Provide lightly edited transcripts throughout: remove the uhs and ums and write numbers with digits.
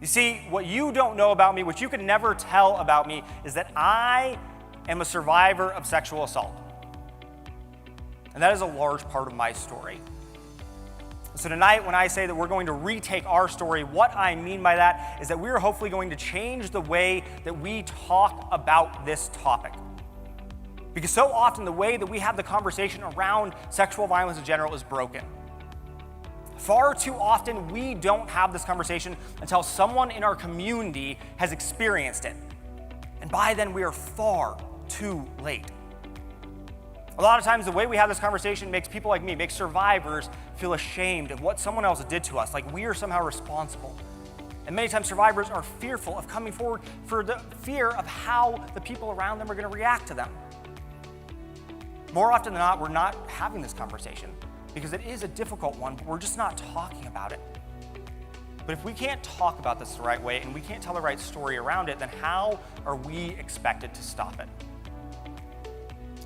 You see, what you don't know about me, what you can never tell about me, is that I am a survivor of sexual assault. And that is a large part of my story. So tonight, when I say that we're going to retake our story, what I mean by that is that we're hopefully going to change the way that we talk about this topic. Because so often the way that we have the conversation around sexual violence in general is broken. Far too often, we don't have this conversation until someone in our community has experienced it. And by then, we are far too late. A lot of times, the way we have this conversation makes people like me, makes survivors feel ashamed of what someone else did to us, like we are somehow responsible. And many times, survivors are fearful of coming forward for the fear of how the people around them are going to react to them. More often than not, we're not having this conversation because it is a difficult one, but we're just not talking about it. But if we can't talk about this the right way and we can't tell the right story around it, then how are we expected to stop it?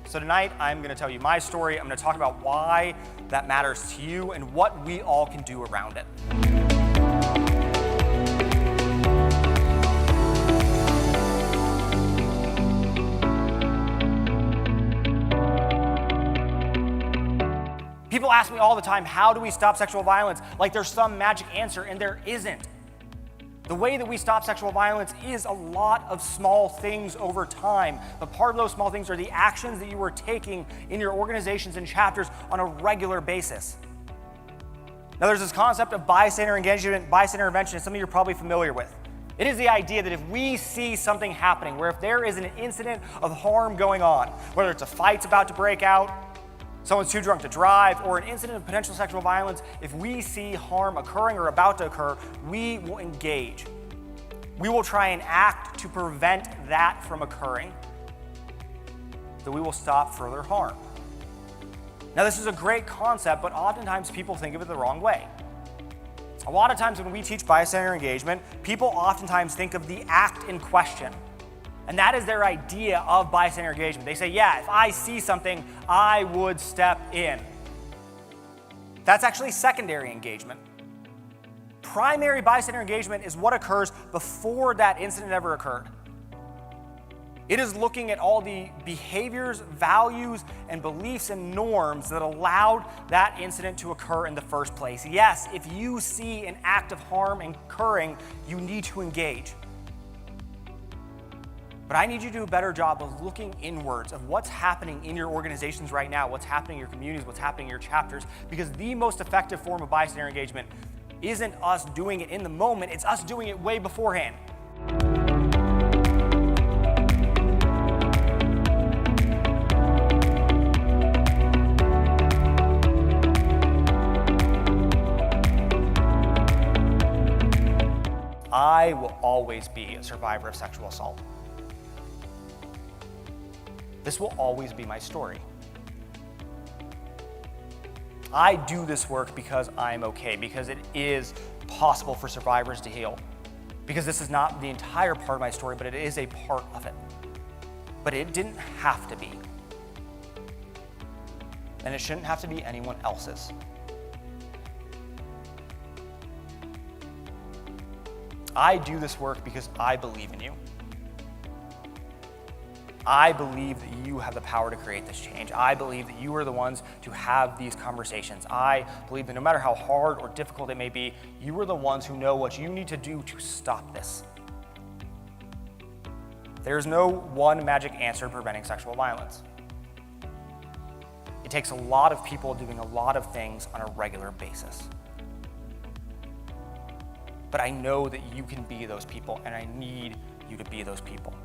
So tonight, I'm going to tell you my story. I'm going to talk about why that matters to you and what we all can do around it. People ask me all the time, how do we stop sexual violence? Like there's some magic answer, and there isn't. The way that we stop sexual violence is a lot of small things over time, but part of those small things are the actions that you are taking in your organizations and chapters on a regular basis. Now there's this concept of bystander engagement, bystander intervention, something you're probably familiar with. It is the idea that if we see something happening, where if there is an incident of harm going on, whether it's a fight's about to break out, someone's too drunk to drive, or an incident of potential sexual violence, if we see harm occurring or about to occur, we will engage. We will try and act to prevent that from occurring, so we will stop further harm. Now, this is a great concept, but oftentimes people think of it the wrong way. A lot of times when we teach bystander engagement, people oftentimes think of the act in question. And that is their idea of bystander engagement. They say, yeah, if I see something, I would step in. That's actually secondary engagement. Primary bystander engagement is what occurs before that incident ever occurred. It is looking at all the behaviors, values, and beliefs and norms that allowed that incident to occur in the first place. Yes, if you see an act of harm occurring, you need to engage. But I need you to do a better job of looking inwards of what's happening in your organizations right now, what's happening in your communities, what's happening in your chapters, because the most effective form of bystander engagement isn't us doing it in the moment, it's us doing it way beforehand. I will always be a survivor of sexual assault. This will always be my story. I do this work because I'm okay, because it is possible for survivors to heal. Because this is not the entire part of my story, but it is a part of it. But it didn't have to be. And it shouldn't have to be anyone else's. I do this work because I believe in you. I believe that you have the power to create this change. I believe that you are the ones to have these conversations. I believe that no matter how hard or difficult it may be, you are the ones who know what you need to do to stop this. There's no one magic answer to preventing sexual violence. It takes a lot of people doing a lot of things on a regular basis. But I know that you can be those people, and I need you to be those people.